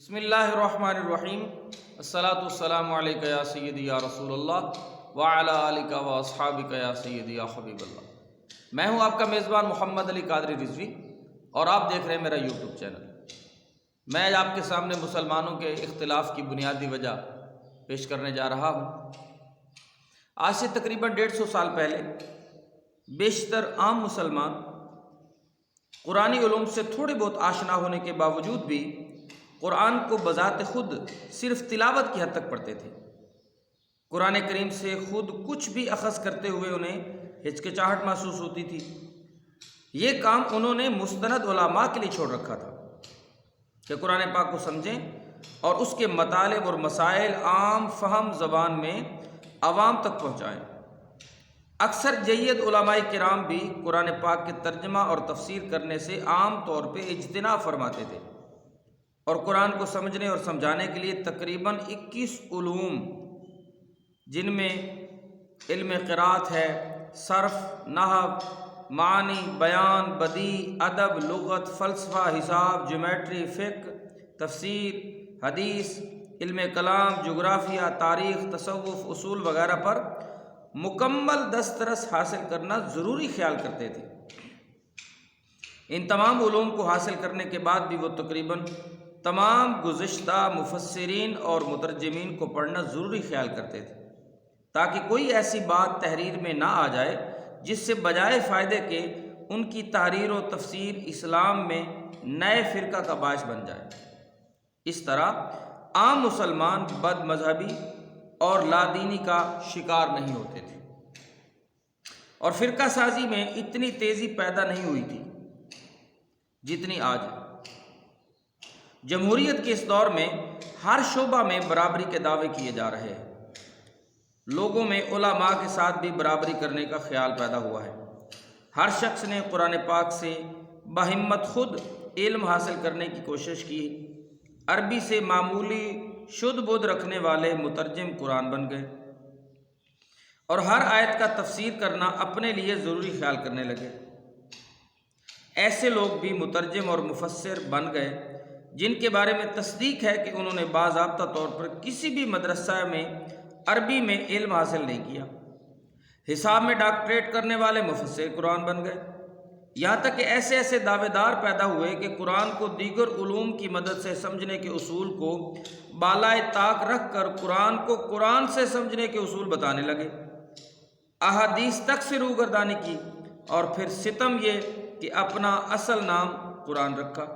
بسم اللہ الرحمن الرحیم الصلاۃ والسلام علیک یا سیدی یا رسول اللہ وعلی آلک و اصحابک یا سیدی یا حبیب اللہ۔ میں ہوں آپ کا میزبان محمد علی قادری رضوی اور آپ دیکھ رہے ہیں میرا یوٹیوب چینل۔ میں آج آپ کے سامنے مسلمانوں کے اختلاف کی بنیادی وجہ پیش کرنے جا رہا ہوں۔ آج سے تقریباً 150 سال پہلے بیشتر عام مسلمان قرآنی علوم سے تھوڑے بہت آشنا ہونے کے باوجود بھی قرآن کو بذات خود صرف تلاوت کی حد تک پڑھتے تھے۔ قرآن کریم سے خود کچھ بھی اخذ کرتے ہوئے انہیں ہچکچاہٹ محسوس ہوتی تھی۔ یہ کام انہوں نے مستند علماء کے لیے چھوڑ رکھا تھا کہ قرآن پاک کو سمجھیں اور اس کے مطالب اور مسائل عام فہم زبان میں عوام تک پہنچائیں۔ اکثر جید علماء کرام بھی قرآن پاک کے ترجمہ اور تفسیر کرنے سے عام طور پہ اجتناب فرماتے تھے، اور قرآن کو سمجھنے اور سمجھانے کے لیے تقریباً 21 علوم، جن میں علم قرات ہے، صرف، نحو، معانی، بیان، بدیع، ادب، لغت، فلسفہ، حساب، جیومیٹری، فقہ، تفسیر، حدیث، علم کلام، جغرافیہ، تاریخ، تصوف، اصول وغیرہ پر مکمل دسترس حاصل کرنا ضروری خیال کرتے تھے۔ ان تمام علوم کو حاصل کرنے کے بعد بھی وہ تقریباً تمام گزشتہ مفسرین اور مترجمین کو پڑھنا ضروری خیال کرتے تھے، تاکہ کوئی ایسی بات تحریر میں نہ آ جائے جس سے بجائے فائدے کے ان کی تحریر و تفسیر اسلام میں نئے فرقہ کا باعث بن جائے۔ اس طرح عام مسلمان بد مذہبی اور لادینی کا شکار نہیں ہوتے تھے، اور فرقہ سازی میں اتنی تیزی پیدا نہیں ہوئی تھی جتنی آج ہے۔ جمہوریت کے اس دور میں ہر شعبہ میں برابری کے دعوے کیے جا رہے ہیں۔ لوگوں میں علماء کے ساتھ بھی برابری کرنے کا خیال پیدا ہوا ہے۔ ہر شخص نے قرآن پاک سے بہمت خود علم حاصل کرنے کی کوشش کی۔ عربی سے معمولی شد بدھ رکھنے والے مترجم قرآن بن گئے، اور ہر آیت کا تفسیر کرنا اپنے لیے ضروری خیال کرنے لگے۔ ایسے لوگ بھی مترجم اور مفسر بن گئے جن کے بارے میں تصدیق ہے کہ انہوں نے باضابطہ طور پر کسی بھی مدرسہ میں عربی میں علم حاصل نہیں کیا۔ حساب میں ڈاکٹریٹ کرنے والے مفسر قرآن بن گئے، یہاں تک کہ ایسے ایسے دعوے دار پیدا ہوئے کہ قرآن کو دیگر علوم کی مدد سے سمجھنے کے اصول کو بالائے طاق رکھ کر قرآن کو قرآن سے سمجھنے کے اصول بتانے لگے۔ احادیث تک سے روگردانی کی، اور پھر ستم یہ کہ اپنا اصل نام قرآن رکھا۔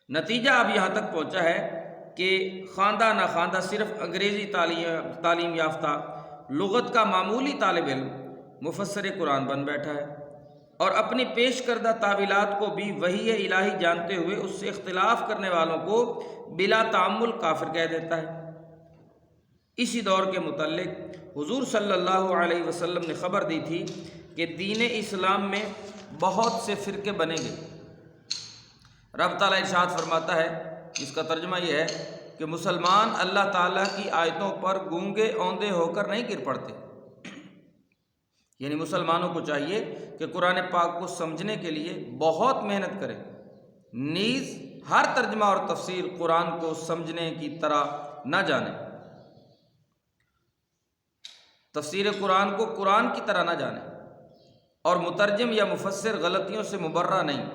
نتیجہ اب یہاں تک پہنچا ہے کہ خواندہ نہ خواندہ صرف انگریزی تعلیم یافتہ لغت کا معمولی طالب علم مفسر قرآن بن بیٹھا ہے، اور اپنی پیش کردہ تعویلات کو بھی وحی الہی جانتے ہوئے اس سے اختلاف کرنے والوں کو بلا تعمل کافر کہہ دیتا ہے۔ اسی دور کے متعلق حضور صلی اللہ علیہ وسلم نے خبر دی تھی کہ دین اسلام میں بہت سے فرقے بنیں گے۔ رب تعالیٰ ارشاد فرماتا ہے، جس کا ترجمہ یہ ہے کہ مسلمان اللہ تعالیٰ کی آیتوں پر گونگے اوندے ہو کر نہیں گر پڑتے۔ یعنی مسلمانوں کو چاہیے کہ قرآن پاک کو سمجھنے کے لیے بہت محنت کریں، نیز ہر ترجمہ اور تفسیر قرآن کو سمجھنے کی طرح نہ جانیں، تفسیر قرآن کو قرآن کی طرح نہ جانیں، اور مترجم یا مفسر غلطیوں سے مبرہ نہیں۔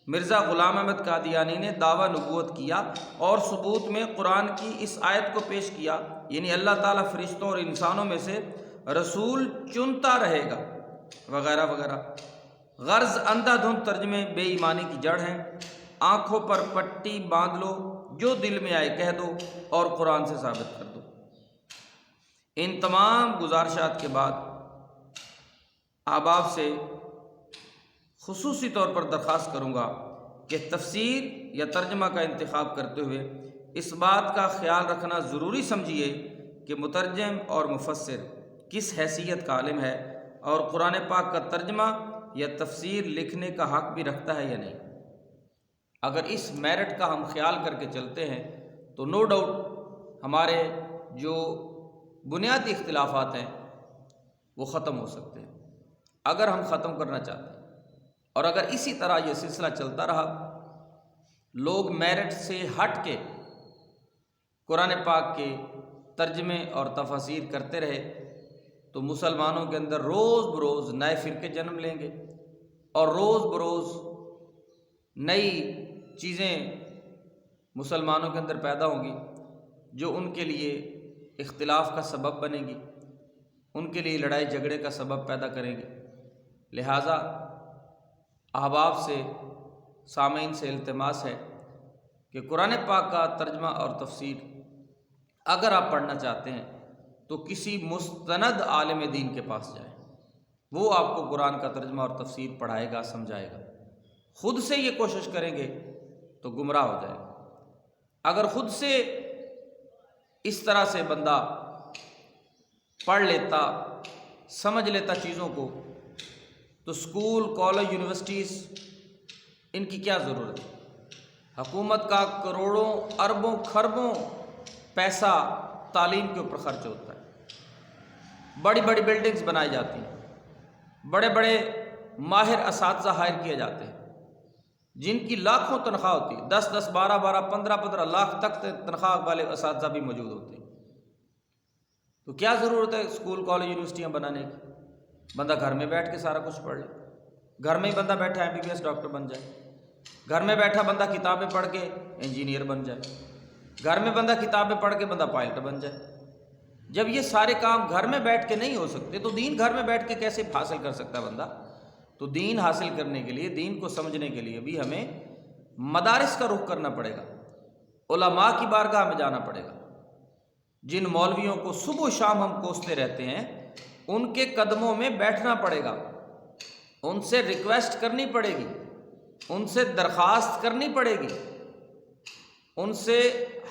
مرزا غلام احمد قادیانی نے دعویٰ نبوت کیا اور ثبوت میں قرآن کی اس آیت کو پیش کیا، یعنی اللہ تعالیٰ فرشتوں اور انسانوں میں سے رسول چنتا رہے گا، وغیرہ وغیرہ۔ غرض اندھا دھند ترجمے بے ایمانی کی جڑ ہیں۔ آنکھوں پر پٹی باندھ لو، جو دل میں آئے کہہ دو اور قرآن سے ثابت کر دو۔ ان تمام گزارشات کے بعد احباب سے خصوصی طور پر درخواست کروں گا کہ تفسیر یا ترجمہ کا انتخاب کرتے ہوئے اس بات کا خیال رکھنا ضروری سمجھیے کہ مترجم اور مفسر کس حیثیت کا عالم ہے، اور قرآن پاک کا ترجمہ یا تفسیر لکھنے کا حق بھی رکھتا ہے یا نہیں۔ اگر اس میرٹ کا ہم خیال کر کے چلتے ہیں تو نو ڈاؤٹ ہمارے جو بنیادی اختلافات ہیں وہ ختم ہو سکتے ہیں، اگر ہم ختم کرنا چاہتے ہیں۔ اور اگر اسی طرح یہ سلسلہ چلتا رہا لوگ میرٹ سے ہٹ کے قرآن پاک کے ترجمے اور تفاسیر کرتے رہے تو مسلمانوں کے اندر روز بروز نئے فرقے جنم لیں گے اور روز بروز نئی چیزیں مسلمانوں کے اندر پیدا ہوں گی جو ان کے لیے اختلاف کا سبب بنے گی، ان کے لیے لڑائی جھگڑے کا سبب پیدا کریں گے۔ لہٰذا احباب سے، سامعین سے التماس ہے کہ قرآن پاک کا ترجمہ اور تفسیر اگر آپ پڑھنا چاہتے ہیں تو کسی مستند عالم دین کے پاس جائیں، وہ آپ کو قرآن کا ترجمہ اور تفسیر پڑھائے گا، سمجھائے گا۔ خود سے یہ کوشش کریں گے تو گمراہ ہو جائے گا۔ اگر خود سے اس طرح سے بندہ پڑھ لیتا، سمجھ لیتا چیزوں کو، تو اسکول، کالج، یونیورسٹیز ان کی کیا ضرورت ہے؟ حکومت کا کروڑوں اربوں خربوں پیسہ تعلیم کے اوپر خرچ ہوتا ہے، بڑی بڑی بلڈنگز بنائی جاتی ہیں، بڑے بڑے ماہر اساتذہ ہائر کیے جاتے ہیں جن کی لاکھوں تنخواہ ہوتی ہے، 10 12 15 لاکھ تک تنخواہ والے اساتذہ بھی موجود ہوتے ہیں۔ تو کیا ضرورت ہے اسکول، کالج، یونیورسٹیاں بنانے کی؟ بندہ گھر میں بیٹھ کے سارا کچھ پڑھ لے، گھر میں ہی بندہ بیٹھا MBBS ڈاکٹر بن جائے، گھر میں بیٹھا بندہ کتابیں پڑھ کے انجینئر بن جائے، گھر میں بندہ کتابیں پڑھ کے بندہ پائلٹ بن جائے۔ جب یہ سارے کام گھر میں بیٹھ کے نہیں ہو سکتے تو دین گھر میں بیٹھ کے کیسے حاصل کر سکتا ہے بندہ؟ تو دین حاصل کرنے کے لیے، دین کو سمجھنے کے لیے بھی ہمیں مدارس کا رخ کرنا پڑے گا، علماء کی بارگاہ میں جانا پڑے گا۔ جن مولویوں کو صبح و شام ہم کوستے رہتے ہیں ان کے قدموں میں بیٹھنا پڑے گا، ان سے ریکویسٹ کرنی پڑے گی، ان سے درخواست کرنی پڑے گی، ان سے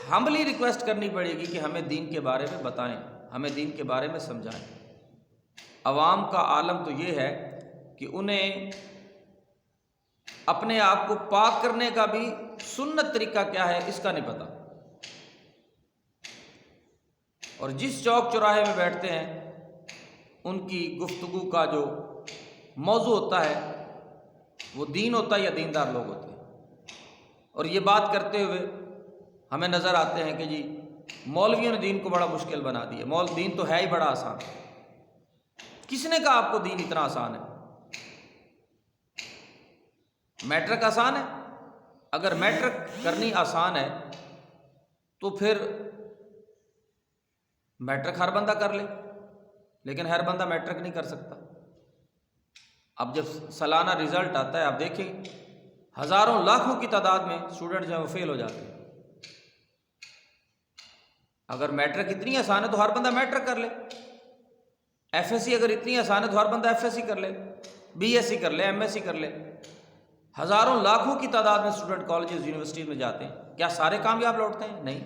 ہمبلی ریکویسٹ کرنی پڑے گی کہ ہمیں دین کے بارے میں بتائیں، ہمیں دین کے بارے میں سمجھائیں۔ عوام کا عالم تو یہ ہے کہ انہیں اپنے آپ کو پاک کرنے کا بھی سنت طریقہ کیا ہے اس کا نہیں پتہ، اور جس چوک چوراہے میں بیٹھتے ہیں ان کی گفتگو کا جو موضوع ہوتا ہے وہ دین ہوتا ہے یا دیندار لوگ ہوتے ہیں، اور یہ بات کرتے ہوئے ہمیں نظر آتے ہیں کہ جی مولویوں نے دین کو بڑا مشکل بنا دیا، دین تو ہے ہی بڑا آسان۔ کس نے کہا آپ کو دین اتنا آسان ہے؟ میٹرک آسان ہے؟ اگر میٹرک کرنی آسان ہے تو پھر میٹرک ہر بندہ کر لے، لیکن ہر بندہ میٹرک نہیں کر سکتا۔ اب جب سالانہ رزلٹ آتا ہے آپ دیکھیں ہزاروں لاکھوں کی تعداد میں اسٹوڈنٹ جو ہیں وہ فیل ہو جاتے ہیں۔ اگر میٹرک اتنی آسان ہے تو ہر بندہ میٹرک کر لے، FSC اگر اتنی آسان ہے تو ہر بندہ FSC کر لے، BSc کر لے، MSc کر لے۔ ہزاروں لاکھوں کی تعداد میں اسٹوڈنٹ کالجز، یونیورسٹیز میں جاتے ہیں، کیا سارے کامیاب لوٹتے ہیں؟ نہیں۔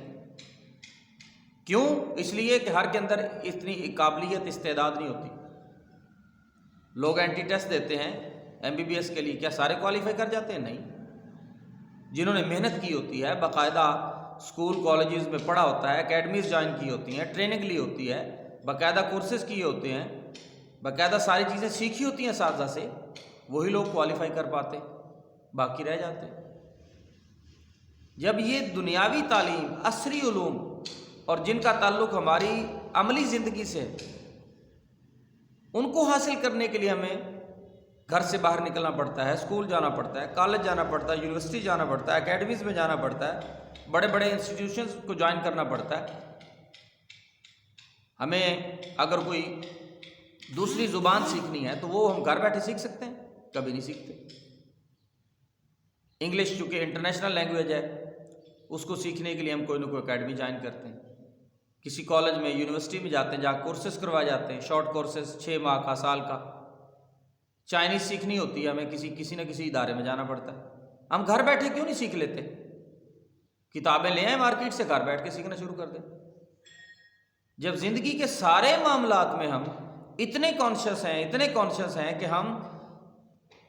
کیوں؟ اس لیے کہ ہر کے اندر اتنی قابلیت، استعداد نہیں ہوتی۔ لوگ اینٹی ٹیسٹ دیتے ہیں MBBS کے لیے، کیا سارے کوالیفائی کر جاتے ہیں؟ نہیں۔ جنہوں نے محنت کی ہوتی ہے، باقاعدہ اسکول کالجز میں پڑھا ہوتا ہے، اکیڈمیز جوائن کی ہوتی ہیں، ٹریننگ لی ہوتی ہے، باقاعدہ کورسز کیے ہوتے ہیں، باقاعدہ ساری چیزیں سیکھی ہوتی ہیں اساتذہ سے، وہی لوگ کوالیفائی کر پاتے، باقی رہ جاتے ہیں۔ جب یہ دنیاوی تعلیم، عصری علوم اور جن کا تعلق ہماری عملی زندگی سے ہے، ان کو حاصل کرنے کے لیے ہمیں گھر سے باہر نکلنا پڑتا ہے، اسکول جانا پڑتا ہے، کالج جانا پڑتا ہے، یونیورسٹی جانا پڑتا ہے، اکیڈمیز میں جانا پڑتا ہے، بڑے بڑے انسٹیٹیوشنز کو جوائن کرنا پڑتا ہے۔ ہمیں اگر کوئی دوسری زبان سیکھنی ہے تو وہ ہم گھر بیٹھے سیکھ سکتے ہیں؟ کبھی نہیں سیکھتے۔ انگلش چونکہ انٹرنیشنل لینگویج ہے، اس کو سیکھنے کے لیے ہم کوئی نہ کوئی اکیڈمی جوائن کرتے ہیں، کسی کالج میں، یونیورسٹی میں جاتے ہیں، جہاں کورسز کروائے جاتے ہیں، شارٹ کورسز 6 ماہ کا، سال کا۔ چائنیز سیکھنی ہوتی ہے ہمیں کسی نہ کسی ادارے میں جانا پڑتا ہے۔ ہم گھر بیٹھے کیوں نہیں سیکھ لیتے؟ کتابیں لے آئیں مارکیٹ سے، گھر بیٹھ کے سیکھنا شروع کر دیں۔ جب زندگی کے سارے معاملات میں ہم اتنے کانشیس ہیں کہ ہم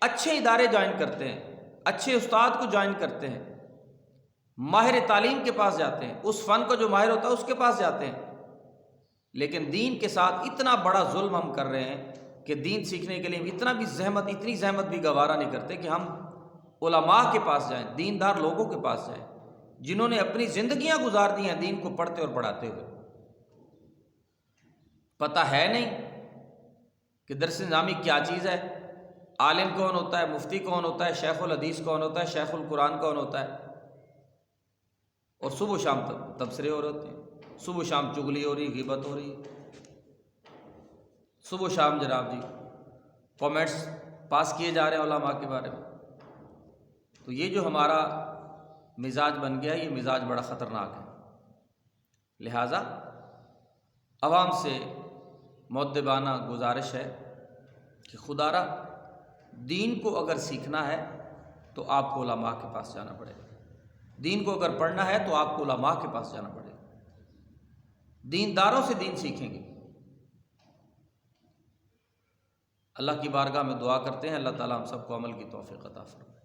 اچھے ادارے جوائن کرتے ہیں، اچھے استاد کو جوائن کرتے ہیں، ماہر تعلیم کے پاس جاتے ہیں، اس فن کو جو ماہر ہوتا ہے اس کے پاس جاتے ہیں، لیکن دین کے ساتھ اتنا بڑا ظلم ہم کر رہے ہیں کہ دین سیکھنے کے لیے اتنی زحمت بھی گوارا نہیں کرتے کہ ہم علماء کے پاس جائیں، دیندار لوگوں کے پاس جائیں، جنہوں نے اپنی زندگیاں گزار دی ہیں دین کو پڑھتے اور پڑھاتے ہوئے۔ پتہ ہے نہیں کہ درس نظامی کیا چیز ہے، عالم کون ہوتا ہے، مفتی کون ہوتا ہے، شیخ الحدیث کون ہوتا ہے، شیخ القرآن کون ہوتا ہے، اور صبح و شام تبصرے ہو رہے ہوتے ہیں، صبح و شام چغلی ہو رہی، غیبت ہو رہی، صبح و شام جناب جی کامنٹس پاس کیے جا رہے ہیں علماء کے بارے میں۔ تو یہ جو ہمارا مزاج بن گیا ہے، یہ مزاج بڑا خطرناک ہے۔ لہٰذا عوام سے مؤدبانہ گزارش ہے کہ خدا را دین کو اگر سیکھنا ہے تو آپ کو علماء کے پاس جانا پڑے گا، دین کو اگر پڑھنا ہے تو آپ کو علماء کے پاس جانا پڑے گا، دینداروں سے دین سیکھیں گے۔ اللہ کی بارگاہ میں دعا کرتے ہیں اللہ تعالیٰ ہم سب کو عمل کی توفیق عطا فرمائے۔